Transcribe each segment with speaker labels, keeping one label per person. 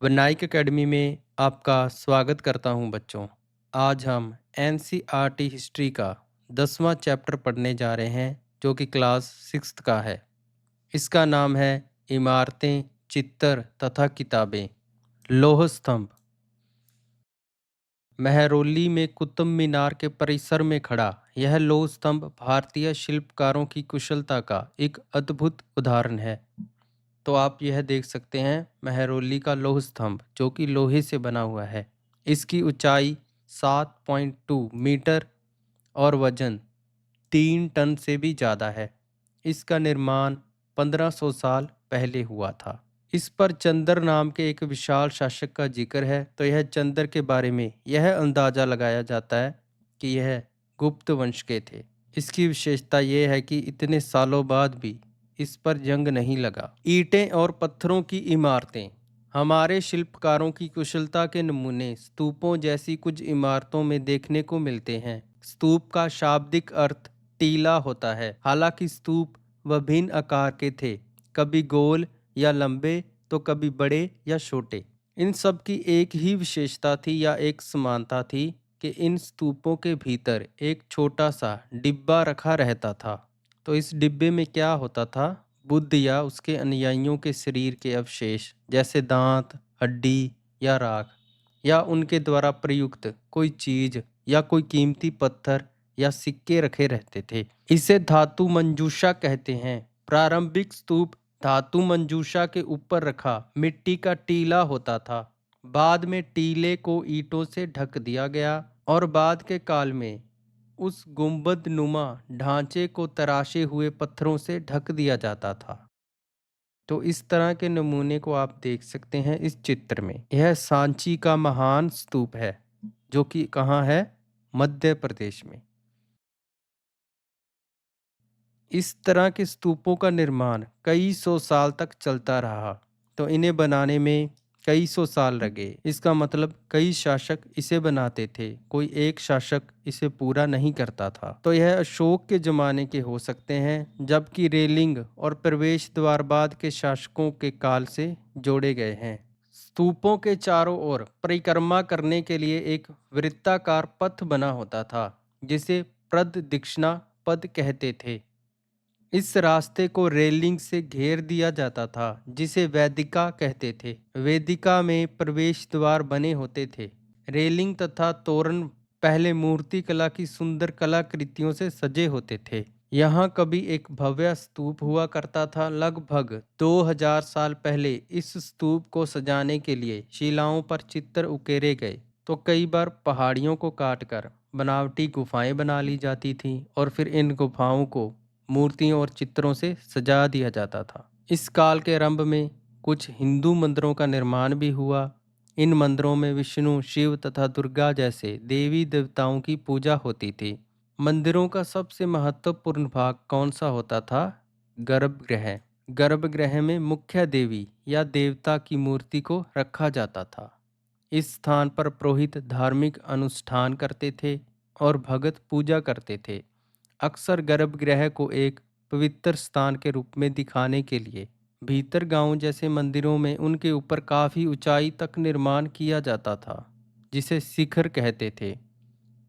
Speaker 1: Vinayak academy में आपका स्वागत करता हूं बच्चों। आज हम एनसीईआरटी हिस्ट्री का 10वां चैप्टर पढ़ने जा रहे हैं जो कि क्लास 6 का है। इसका नाम है इमारतें, चित्र तथा किताबें। लौह स्तंभ। महरौली में कुतुब मीनार के परिसर में खड़ा यह लौह स्तंभ भारतीय शिल्पकारों की कुशलता का एक अद्भुत उदाहरण है। तो आप यह देख सकते हैं महरौली का लौह स्तंभ जो कि लोहे से बना हुआ है। इसकी ऊंचाई 7.2 मीटर और वजन 3 टन से भी ज़्यादा है। इसका निर्माण 1500 साल पहले हुआ था। इस पर चंद्र नाम के एक विशाल शासक का जिक्र है। तो यह चंद्र के बारे में यह अंदाज़ा लगाया जाता है कि यह गुप्त वंश के थे। इसकी विशेषता यह है कि इतने सालों बाद भी इस पर जंग नहीं लगा। ईंटें और पत्थरों की इमारतें। हमारे शिल्पकारों की कुशलता के नमूने स्तूपों जैसी कुछ इमारतों में देखने को मिलते हैं। स्तूप का शाब्दिक अर्थ टीला होता है। हालांकि स्तूप विभिन्न आकार के थे, कभी गोल या लंबे तो कभी बड़े या छोटे। इन सब की एक ही विशेषता थी या एक समानता थी कि इन स्तूपों के भीतर एक छोटा सा डिब्बा रखा रहता था। तो इस डिब्बे में क्या होता था? बुद्ध या उसके अनुयायियों के शरीर के अवशेष जैसे दांत, हड्डी या राख, या उनके द्वारा प्रयुक्त कोई चीज या कोई कीमती पत्थर या सिक्के रखे रहते थे। इसे धातु मंजूषा कहते हैं। प्रारंभिक स्तूप धातु मंजूषा के ऊपर रखा मिट्टी का टीला होता था। बाद में टीले को ईंटों से ढक दिया गया और बाद के काल में उस गुंबद नुमा ढांचे को तराशे हुए पत्थरों से ढक दिया जाता था। तो इस तरह के नमूने को आप देख सकते हैं इस चित्र में। यह सांची का महान स्तूप है जो कि कहाँ है? मध्य प्रदेश में। इस तरह के स्तूपों का निर्माण कई सौ साल तक चलता रहा। तो इन्हें बनाने में कई सौ साल लगे। इसका मतलब कई शासक इसे बनाते थे, कोई एक शासक इसे पूरा नहीं करता था। तो यह अशोक के जमाने के हो सकते हैं, जबकि रेलिंग और प्रवेश द्वार बाद के शासकों के काल से जोड़े गए हैं। स्तूपों के चारों ओर परिक्रमा करने के लिए एक वृत्ताकार पथ बना होता था जिसे प्रदक्षिणा पथ कहते थे। इस रास्ते को रेलिंग से घेर दिया जाता था जिसे वेदिका कहते थे। वेदिका में प्रवेश द्वार बने होते थे। रेलिंग तथा तोरण पहले मूर्ति कला की सुंदर कलाकृतियों से सजे होते थे। यहाँ कभी एक भव्य स्तूप हुआ करता था। लगभग 2000 साल पहले इस स्तूप को सजाने के लिए शिलाओं पर चित्र उकेरे गए। तो कई बार पहाड़ियों को काटकर बनावटी गुफाएं बना ली जाती थीं और फिर इन गुफाओं को मूर्तियों और चित्रों से सजा दिया जाता था। इस काल के आरंभ में कुछ हिंदू मंदिरों का निर्माण भी हुआ। इन मंदिरों में विष्णु, शिव तथा दुर्गा जैसे देवी देवताओं की पूजा होती थी। मंदिरों का सबसे महत्वपूर्ण भाग कौन सा होता था? गर्भगृह। गर्भगृह में मुख्य देवी या देवता की मूर्ति को रखा जाता था। इस स्थान पर पुरोहित धार्मिक अनुष्ठान करते थे और भगत पूजा करते थे। अक्सर गर्भगृह को एक पवित्र स्थान के रूप में दिखाने के लिए भीतर गांव जैसे मंदिरों में उनके ऊपर काफ़ी ऊंचाई तक निर्माण किया जाता था जिसे शिखर कहते थे।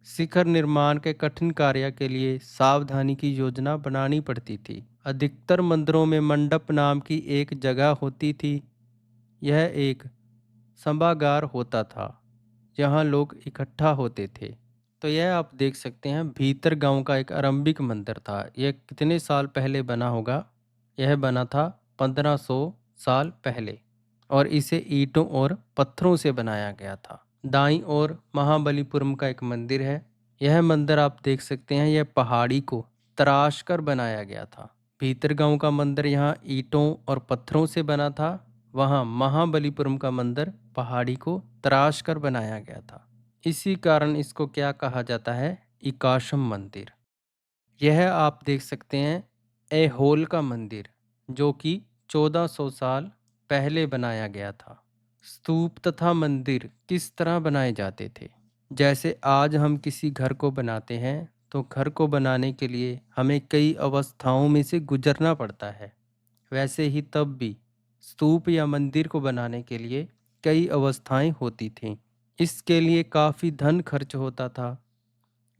Speaker 1: शिखर निर्माण के कठिन कार्य के लिए सावधानी की योजना बनानी पड़ती थी। अधिकतर मंदिरों में मंडप नाम की एक जगह होती थी। यह एक सभागार होता था जहां लोग इकट्ठा होते थे। तो यह आप देख सकते हैं भीतर गांव का एक आरंभिक मंदिर था। यह कितने साल पहले बना होगा? यह बना था 1500 साल पहले और इसे ईंटों और पत्थरों से बनाया गया था। दाईं ओर महाबलीपुरम का एक मंदिर है। यह मंदिर आप देख सकते हैं, यह पहाड़ी को तराश कर बनाया गया था। भीतर गांव का मंदिर यहाँ ईंटों और पत्थरों से बना था, वहाँ महाबलीपुरम का मंदिर पहाड़ी को तराश कर बनाया गया था। इसी कारण इसको क्या कहा जाता है? इकाशम मंदिर। यह आप देख सकते हैं ऐहोल का मंदिर जो कि 1400 साल पहले बनाया गया था। स्तूप तथा मंदिर किस तरह बनाए जाते थे? जैसे आज हम किसी घर को बनाते हैं तो घर को बनाने के लिए हमें कई अवस्थाओं में से गुजरना पड़ता है। वैसे ही तब भी स्तूप या मंदिर को बनाने के लिए कई अवस्थाएं होती थीं। इसके लिए काफ़ी धन खर्च होता था,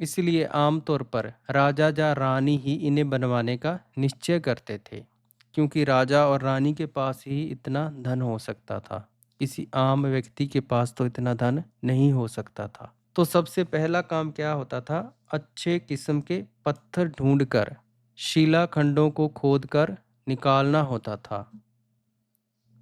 Speaker 1: इसलिए आमतौर पर राजा या रानी ही इन्हें बनवाने का निश्चय करते थे, क्योंकि राजा और रानी के पास ही इतना धन हो सकता था। किसी आम व्यक्ति के पास तो इतना धन नहीं हो सकता था। तो सबसे पहला काम क्या होता था? अच्छे किस्म के पत्थर ढूंढकर शिलाखंडों को खोदकर निकालना होता था।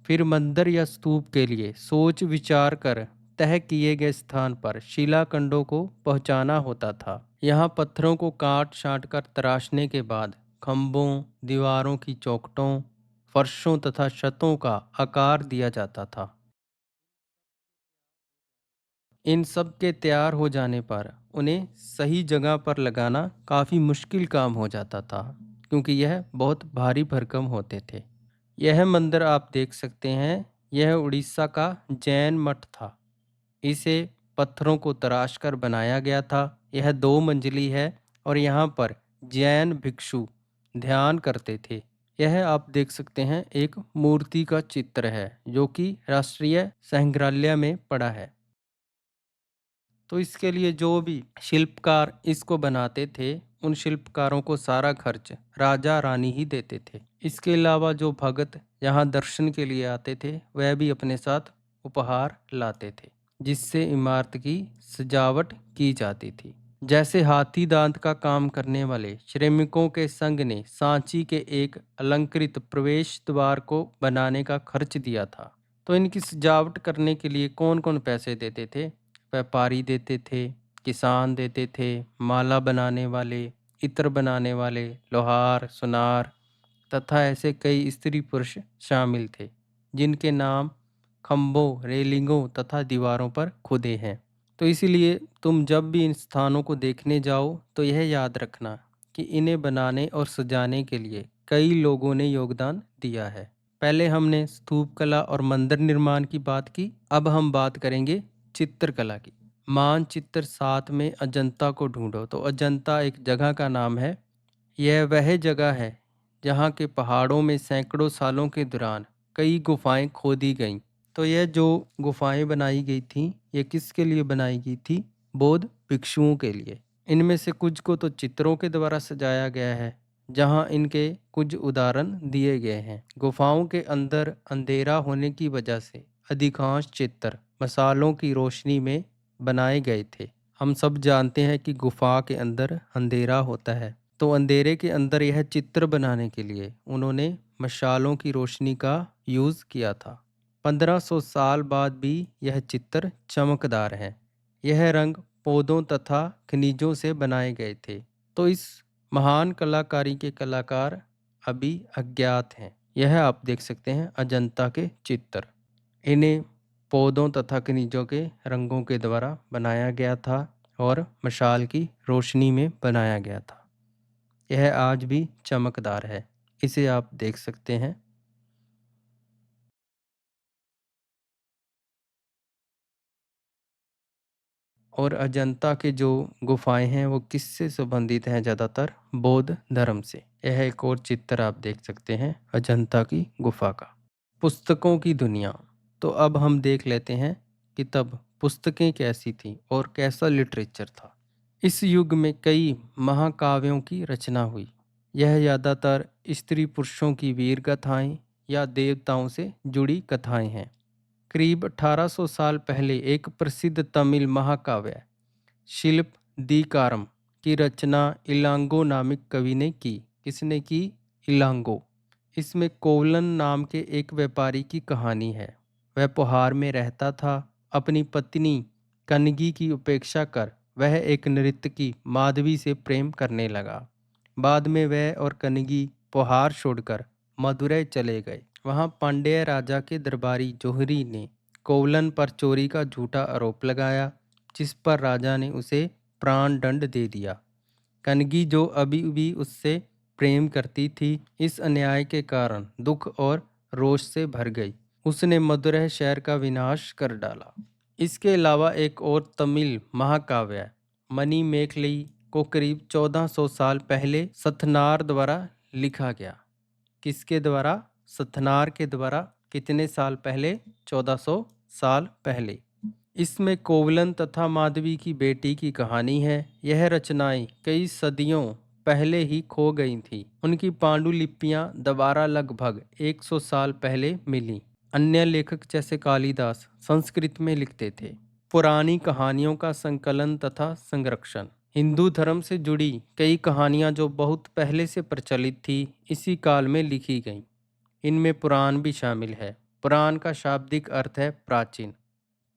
Speaker 1: फिर मंदिर या स्तूप के लिए सोच विचार कर तय किए गए स्थान पर शिलाखंडों को पहुंचाना होता था। यहाँ पत्थरों को काट छाँट कर तराशने के बाद खंभों, दीवारों की चौखटों, फर्शों तथा छतों का आकार दिया जाता था। इन सब के तैयार हो जाने पर उन्हें सही जगह पर लगाना काफ़ी मुश्किल काम हो जाता था, क्योंकि यह बहुत भारी भरकम होते थे। यह मंदिर आप देख सकते हैं, यह उड़ीसा का जैन मठ था। इसे पत्थरों को तराश कर बनाया गया था। यह 2 मंजिली है और यहाँ पर जैन भिक्षु ध्यान करते थे। यह आप देख सकते हैं, एक मूर्ति का चित्र है जो कि राष्ट्रीय संग्रहालय में पड़ा है। तो इसके लिए जो भी शिल्पकार इसको बनाते थे, उन शिल्पकारों को सारा खर्च राजा रानी ही देते थे। इसके अलावा जो भगत यहाँ दर्शन के लिए आते थे, वह भी अपने साथ उपहार लाते थे, जिससे इमारत की सजावट की जाती थी। जैसे हाथी दांत का काम करने वाले श्रमिकों के संघ ने सांची के एक अलंकृत प्रवेश द्वार को बनाने का खर्च दिया था। तो इनकी सजावट करने के लिए कौन कौन पैसे देते थे? व्यापारी देते थे, किसान देते थे, माला बनाने वाले, इत्र बनाने वाले, लोहार, सुनार तथा ऐसे कई स्त्री पुरुष शामिल थे, जिनके नाम खम्भों, रेलिंगों तथा दीवारों पर खुदे हैं। तो इसीलिए तुम जब भी इन स्थानों को देखने जाओ तो यह याद रखना कि इन्हें बनाने और सजाने के लिए कई लोगों ने योगदान दिया है। पहले हमने स्तूप कला और मंदिर निर्माण की बात की, अब हम बात करेंगे चित्रकला की। मानचित्र 7 में अजंता को ढूंढो। तो अजंता एक जगह का नाम है। यह वह जगह है जहाँ के पहाड़ों में सैकड़ों सालों के दौरान कई गुफाएं खोदी गईं। तो यह जो गुफाएं बनाई गई थी, ये किसके लिए बनाई गई थी? बौद्ध भिक्षुओं के लिए। इनमें से कुछ को तो चित्रों के द्वारा सजाया गया है, जहां इनके कुछ उदाहरण दिए गए हैं। गुफाओं के अंदर अंधेरा होने की वजह से अधिकांश चित्र मसालों की रोशनी में बनाए गए थे। हम सब जानते हैं कि गुफा के अंदर अंधेरा होता है, तो अंधेरे के अंदर यह चित्र बनाने के लिए उन्होंने मशालों की रोशनी का यूज़ किया था। 1500 साल बाद भी यह चित्र चमकदार है। यह रंग पौधों तथा खनिजों से बनाए गए थे। तो इस महान कलाकारी के कलाकार अभी अज्ञात हैं। यह आप देख सकते हैं अजंता के चित्र। इन्हें पौधों तथा खनिजों के रंगों के द्वारा बनाया गया था और मशाल की रोशनी में बनाया गया था। यह आज भी चमकदार है, इसे आप देख सकते हैं। और अजंता के जो गुफाएं हैं वो किससे संबंधित हैं? ज़्यादातर बौद्ध धर्म से। यह एक और चित्र आप देख सकते हैं अजंता की गुफा का। पुस्तकों की दुनिया। तो अब हम देख लेते हैं कि तब पुस्तकें कैसी थीं और कैसा लिटरेचर था। इस युग में कई महाकाव्यों की रचना हुई। यह ज़्यादातर स्त्री पुरुषों की वीर कथाएं या देवताओं से जुड़ी कथाएं हैं। करीब 1800 साल पहले एक प्रसिद्ध तमिल महाकाव्य शिल्प दीकारम की रचना इलांगो नामक कवि ने की। किसने की? इलांगो। इसमें कोवलन नाम के एक व्यापारी की कहानी है। वह पुहार में रहता था। अपनी पत्नी कनगी की उपेक्षा कर वह एक नर्तकी माधवी से प्रेम करने लगा। बाद में वह और कनगी पुहार छोड़कर मदुरै चले गए। वहां पांड्य राजा के दरबारी जोहरी ने कोवलन पर चोरी का झूठा आरोप लगाया, जिस पर राजा ने उसे प्राण दंड दे दिया। कनगी जो अभी भी उससे प्रेम करती थी, इस अन्याय के कारण दुख और रोष से भर गई। उसने मदुरै शहर का विनाश कर डाला। इसके अलावा एक और तमिल महाकाव्य मणि मेखलई को करीब 1400 साल पहले सथनार द्वारा लिखा गया। किसके द्वारा? सथनार के द्वारा। कितने साल पहले? 1400 साल पहले। इसमें कोवलन तथा माधवी की बेटी की कहानी है। यह रचनाएं कई सदियों पहले ही खो गई थीं। उनकी पांडुलिपियां दोबारा लगभग 100 साल पहले मिली। अन्य लेखक जैसे कालिदास संस्कृत में लिखते थे। पुरानी कहानियों का संकलन तथा संरक्षण। हिंदू धर्म से जुड़ी कई कहानियां जो बहुत पहले से प्रचलित थी, इसी काल में लिखी गईं। इनमें पुराण भी शामिल है। पुराण का शाब्दिक अर्थ है प्राचीन।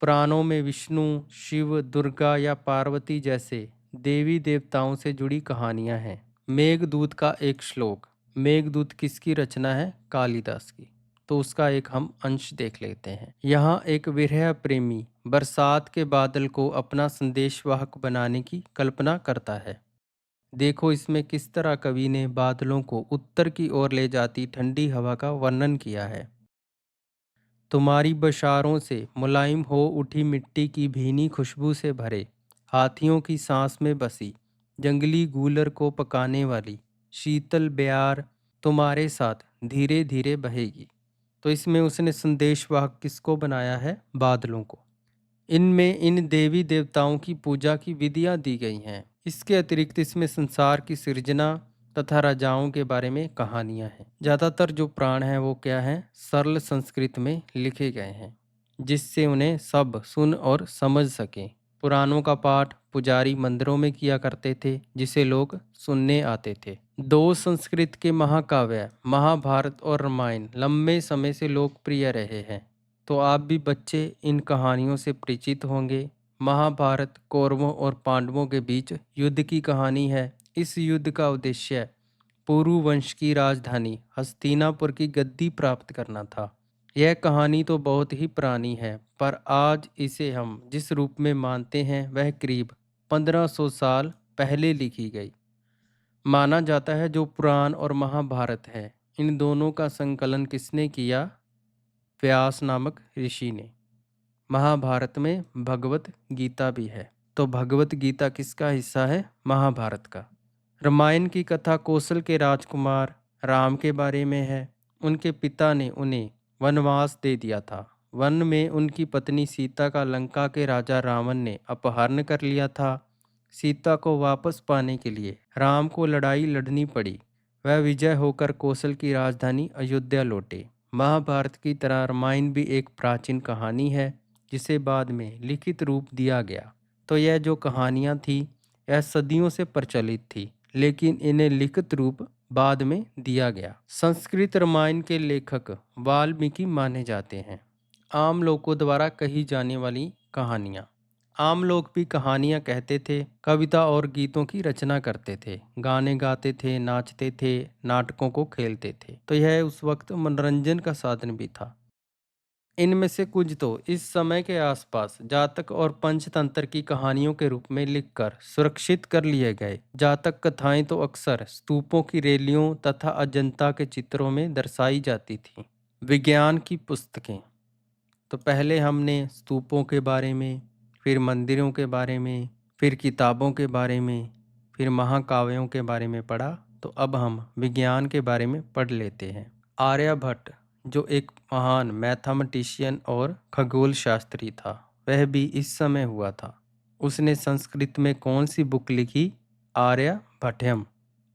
Speaker 1: पुराणों में विष्णु, शिव, दुर्गा या पार्वती जैसे देवी देवताओं से जुड़ी कहानियां हैं। मेघदूत का एक श्लोक। मेघदूत किसकी रचना है? कालिदास की। तो उसका एक हम अंश देख लेते हैं। यहाँ एक विरह प्रेमी बरसात के बादल को अपना संदेशवाहक बनाने की कल्पना करता है। देखो इसमें किस तरह कवि ने बादलों को उत्तर की ओर ले जाती ठंडी हवा का वर्णन किया है। तुम्हारी बशारों से मुलायम हो उठी मिट्टी की भीनी खुशबू से भरे, हाथियों की सांस में बसी, जंगली गूलर को पकाने वाली शीतल ब्यार तुम्हारे साथ धीरे धीरे बहेगी। तो इसमें उसने संदेशवाहक किसको बनाया है? बादलों को। इनमें इन देवी देवताओं की पूजा की विधियां दी गई हैं। इसके अतिरिक्त इसमें संसार की सृजना तथा राजाओं के बारे में कहानियां हैं। ज़्यादातर जो पुराण हैं वो क्या हैं? सरल संस्कृत में लिखे गए हैं, जिससे उन्हें सब सुन और समझ सकें। पुराणों का पाठ पुजारी मंदिरों में किया करते थे, जिसे लोग सुनने आते थे। दो संस्कृत के महाकाव्य महाभारत और रामायण लंबे समय से लोकप्रिय रहे हैं। तो आप भी बच्चे इन कहानियों से परिचित होंगे। महाभारत कौरवों और पांडवों के बीच युद्ध की कहानी है। इस युद्ध का उद्देश्य पुरु वंश की राजधानी हस्तिनापुर की गद्दी प्राप्त करना था। यह कहानी तो बहुत ही पुरानी है, पर आज इसे हम जिस रूप में मानते हैं वह करीब 1500 साल पहले लिखी गई। माना जाता है जो पुराण और महाभारत है, इन दोनों का संकलन किसने किया? व्यास नामक ऋषि ने। महाभारत में भगवत गीता भी है। तो भगवत गीता किसका हिस्सा है? महाभारत का। रामायण की कथा कौशल के राजकुमार राम के बारे में है। उनके पिता ने उन्हें वनवास दे दिया था। वन में उनकी पत्नी सीता का लंका के राजा रावण ने अपहरण कर लिया था। सीता को वापस पाने के लिए राम को लड़ाई लड़नी पड़ी। वह विजय होकर कौशल की राजधानी अयोध्या लौटे। महाभारत की तरह रामायण भी एक प्राचीन कहानी है, जिसे बाद में लिखित रूप दिया गया। तो यह जो कहानियाँ थी यह सदियों से प्रचलित थी, लेकिन इन्हें लिखित रूप बाद में दिया गया। संस्कृत रामायण के लेखक वाल्मीकि माने जाते हैं। आम लोगों द्वारा कही जाने वाली कहानियाँ। आम लोग भी कहानियाँ कहते थे, कविता और गीतों की रचना करते थे, गाने गाते थे, नाचते थे, नाटकों को खेलते थे। तो यह उस वक्त मनोरंजन का साधन भी था। इनमें से कुछ तो इस समय के आसपास जातक और पंचतंत्र की कहानियों के रूप में लिखकर सुरक्षित कर लिए गए। जातक कथाएं तो अक्सर स्तूपों की रैलियों तथा अजंता के चित्रों में दर्शाई जाती थीं। विज्ञान की पुस्तकें। तो पहले हमने स्तूपों के बारे में, फिर मंदिरों के बारे में, फिर किताबों के बारे में, फिर महाकाव्यों के बारे में पढ़ा। तो अब हम विज्ञान के बारे में पढ़ लेते हैं। आर्यभट्ट जो एक महान मैथमेटिशियन और खगोल शास्त्री था, वह भी इस समय हुआ था। उसने संस्कृत में कौन सी बुक लिखी? आर्यभट्टयम।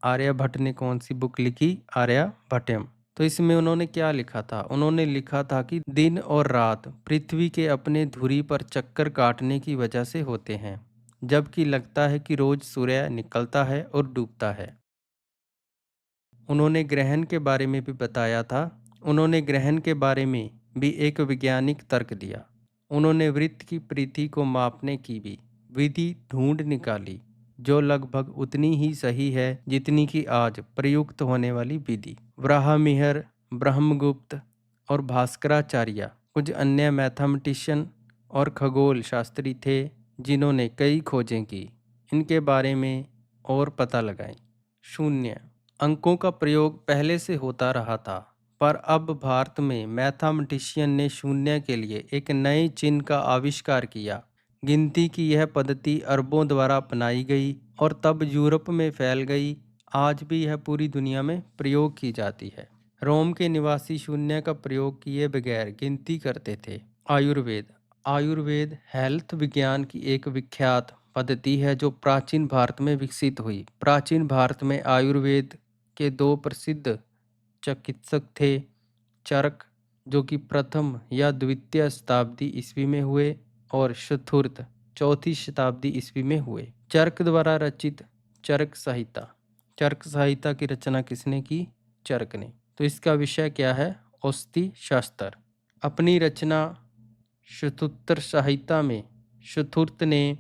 Speaker 1: आर्यभट्ट ने कौन सी बुक लिखी? आर्यभट्टयम। तो इसमें उन्होंने क्या लिखा था? उन्होंने लिखा था कि दिन और रात पृथ्वी के अपने धुरी पर चक्कर काटने की वजह से होते हैं, जबकि लगता है कि रोज सूर्य निकलता है और डूबता है। उन्होंने ग्रहण के बारे में भी बताया था। उन्होंने ग्रहण के बारे में भी एक वैज्ञानिक तर्क दिया। उन्होंने वृत्त की परिधि को मापने की भी विधि ढूंढ निकाली, जो लगभग उतनी ही सही है जितनी कि आज प्रयुक्त होने वाली विधि। वराहमिहिर, ब्रह्मगुप्त और भास्कराचार्य कुछ अन्य मैथमेटिशियन और खगोल शास्त्री थे, जिन्होंने कई खोजें की, इनके बारे में और पता लगाएं। शून्य अंकों का प्रयोग पहले से होता रहा था, पर अब भारत में मैथमेटिशियन ने शून्य के लिए एक नए चिन्ह का आविष्कार किया। गिनती की यह पद्धति अरबों द्वारा अपनाई गई और तब यूरोप में फैल गई। आज भी यह पूरी दुनिया में प्रयोग की जाती है। रोम के निवासी शून्य का प्रयोग किए बगैर गिनती करते थे आयुर्वेद। आयुर्वेद हेल्थ विज्ञान की एक विख्यात पद्धति है जो प्राचीन भारत में विकसित हुई। प्राचीन भारत में आयुर्वेद के दो प्रसिद्ध चिकित्सक थे। चरक, जो कि प्रथम या द्वितीय शताब्दी ईस्वी में हुए, और शथुर्त चौथी शताब्दी ईस्वी में हुए। चरक द्वारा रचित चरक संहिता। चरक संहिता की रचना किसने की? चरक ने। तो इसका विषय क्या है? औषधि शास्त्र। अपनी रचना शतुत्तर संहिता में शथुर्त ने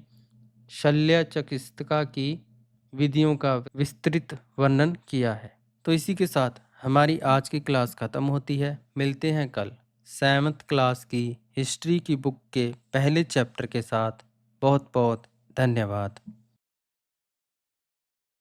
Speaker 1: शल्य चिकित्सा की विधियों का विस्तृत वर्णन किया है। तो इसी के साथ हमारी आज की क्लास खत्म होती है। मिलते हैं कल 7th क्लास की हिस्ट्री की बुक के पहले चैप्टर के साथ। बहुत बहुत धन्यवाद।